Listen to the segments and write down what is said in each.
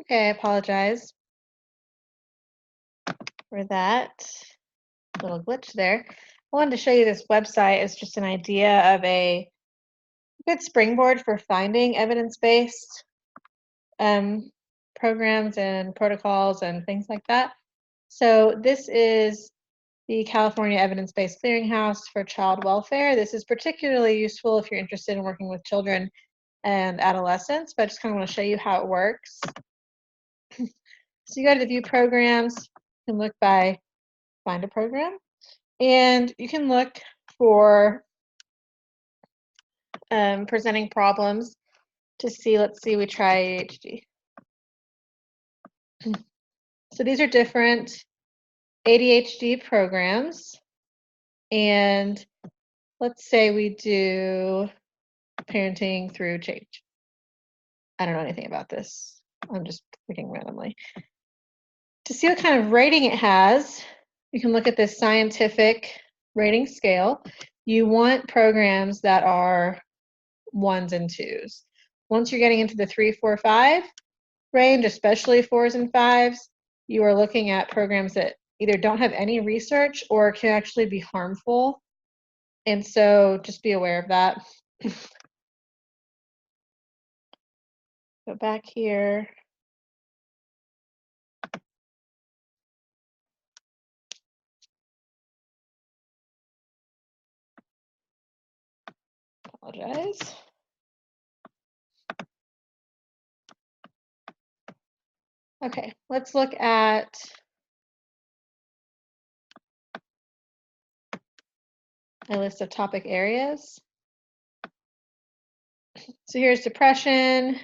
Okay, I apologize for that little glitch there. I wanted to show you this website as just an idea of a good springboard for finding evidence-based um, programs and protocols and things like that. So this is the California Evidence-Based Clearinghouse for Child Welfare. This is particularly useful if you're interested in working with children and adolescents, but I just kind of want to show you how it works. So you go to the View Programs, you can look by Find a Program, and you can look for presenting problems to see, let's see, we try ADHD. So these are different ADHD programs, and let's say we do parenting through change. I don't know anything about this. I'm just picking randomly. To see what kind of rating it has, you can look at this scientific rating scale. You want programs that are 1s and 2s. Once you're getting into the 3, 4, 5 range, especially 4s and 5s, you are looking at programs that either don't have any research or can actually be harmful. And so just be aware of that. Go back here. Apologize. Okay, let's look at a list of topic areas. So here's depression,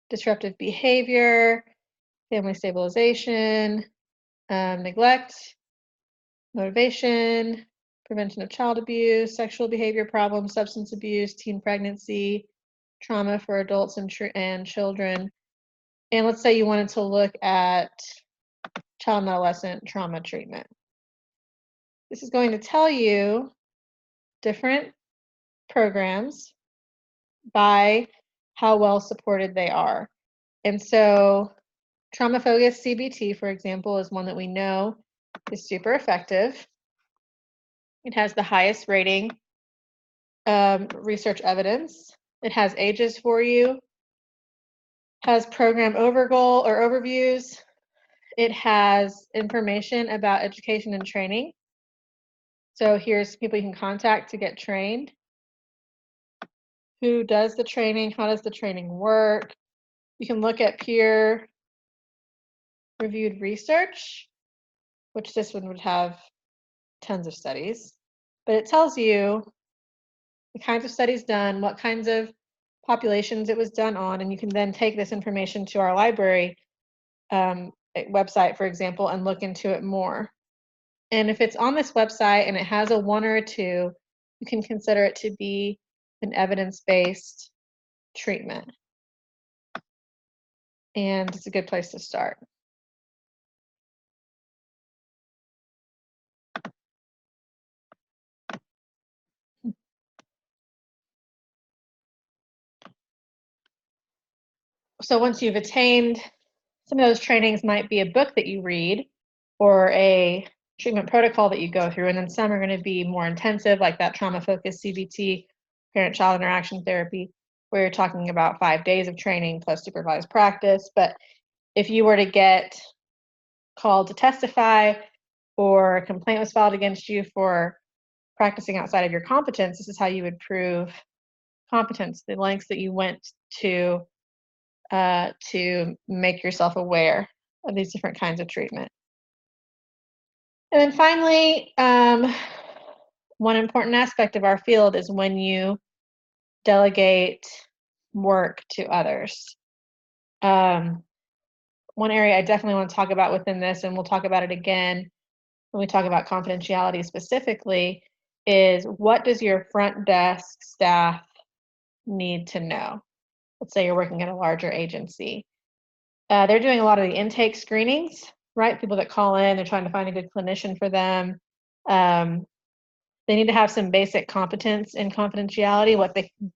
disruptive behavior, family stabilization, neglect, motivation, prevention of child abuse, sexual behavior problems, substance abuse, teen pregnancy, trauma for adults and children. And let's say you wanted to look at child and adolescent trauma treatment. This is going to tell you different programs by how well supported they are. And so trauma focused CBT, for example, is one that we know is super effective. It has the highest rating research evidence. It has ages for you, has program overviews. It has information about education and training. So here's people you can contact to get trained. Who does the training? How does the training work? You can look at peer reviewed research, which this one would have tons of studies, but it tells you the kinds of studies done, what kinds of populations it was done on, and you can then take this information to our library website, for example, and look into it more. And if it's on this website and it has a 1 or a 2, you can consider it to be an evidence-based treatment. And it's a good place to start. So once you've attained, some of those trainings might be a book that you read or a treatment protocol that you go through, and then some are going to be more intensive, like that trauma-focused CBT, parent-child interaction therapy, where you're talking about 5 days of training plus supervised practice. But if you were to get called to testify or a complaint was filed against you for practicing outside of your competence, this is how you would prove competence, the lengths that you went to make yourself aware of these different kinds of treatment. And then finally, one important aspect of our field is when you delegate work to others. One area I definitely want to talk about within this, and we'll talk about it again when we talk about confidentiality specifically, is what does your front desk staff need to know? Let's say you're working at a larger agency. They're doing a lot of the intake screenings, right? People that call in, they're trying to find a good clinician for them. They need to have some basic competence in confidentiality, what they can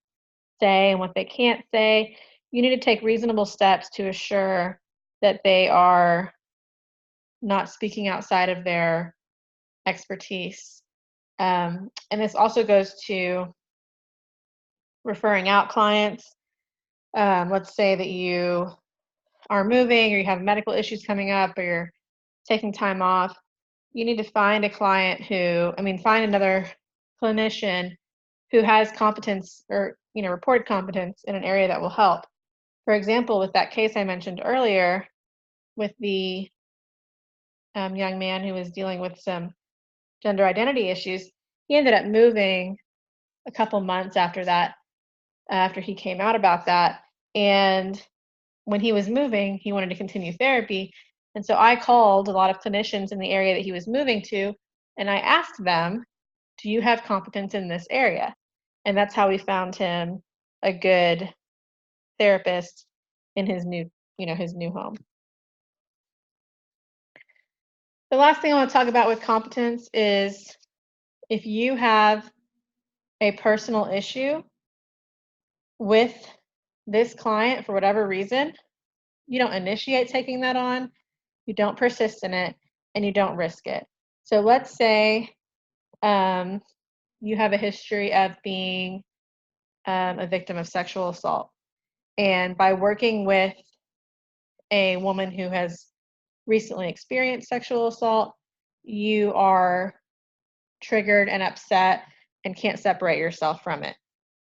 say and what they can't say. You need to take reasonable steps to assure that they are not speaking outside of their expertise. And this also goes to referring out clients. Let's say that you are moving or you have medical issues coming up or you're taking time off. You need to find a client find another clinician who has competence or, reported competence in an area that will help. For example, with that case I mentioned earlier with the young man who was dealing with some gender identity issues, he ended up moving a couple months after that, after he came out about that. And when he was moving, he wanted to continue therapy. And so I called a lot of clinicians in the area that he was moving to, and I asked them, do you have competence in this area? And that's how we found him a good therapist in his new home. The last thing I want to talk about with competence is if you have a personal issue with this client for whatever reason, you don't initiate taking that on, you don't persist in it, and you don't risk it. So let's say you have a history of being a victim of sexual assault. And by working with a woman who has recently experienced sexual assault, you are triggered and upset and can't separate yourself from it.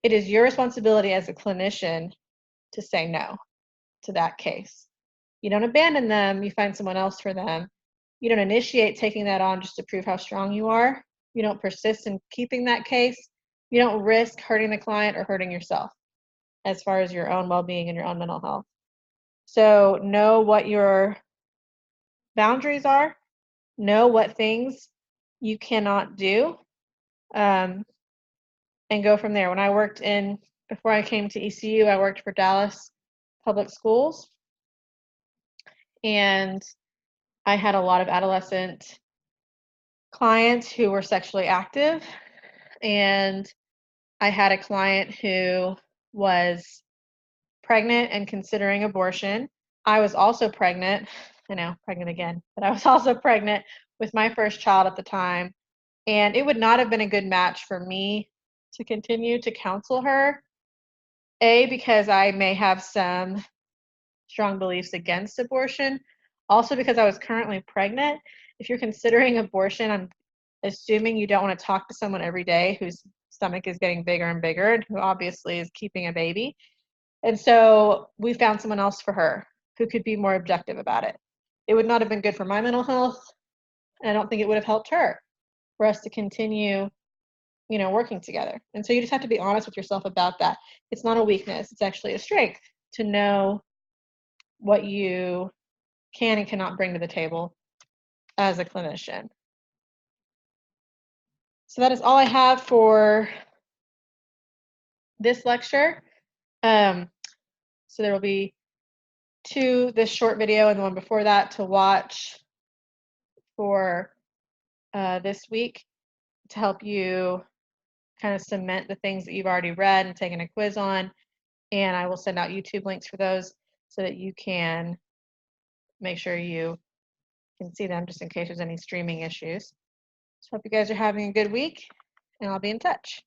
It is your responsibility as a clinician to say no to that case. You don't abandon them, you find someone else for them. You don't initiate taking that on just to prove how strong you are. You don't persist in keeping that case. You don't risk hurting the client or hurting yourself as far as your own well-being and your own mental health. So know what your boundaries are, know what things you cannot do, and go from there. Before I came to ECU, I worked for Dallas Public Schools, and I had a lot of adolescent clients who were sexually active, and I had a client who was pregnant and considering abortion. I was also pregnant, pregnant again, but I was also pregnant with my first child at the time, and it would not have been a good match for me to continue to counsel her, because I may have some strong beliefs against abortion, also because I was currently pregnant. If you're considering abortion, I'm assuming you don't want to talk to someone every day whose stomach is getting bigger and bigger and who obviously is keeping a baby. And so we found someone else for her who could be more objective about it. It would not have been good for my mental health, and I don't think it would have helped her for us to continue, working together. And so you just have to be honest with yourself about that. It's not a weakness, it's actually a strength to know what you can and cannot bring to the table as a clinician. So that is all I have for this lecture. So there will be this short video and the one before that to watch for this week to help you kind of cement the things that you've already read and taken a quiz on. And I will send out YouTube links for those so that you can make sure you can see them just in case there's any streaming issues. So hope you guys are having a good week, and I'll be in touch.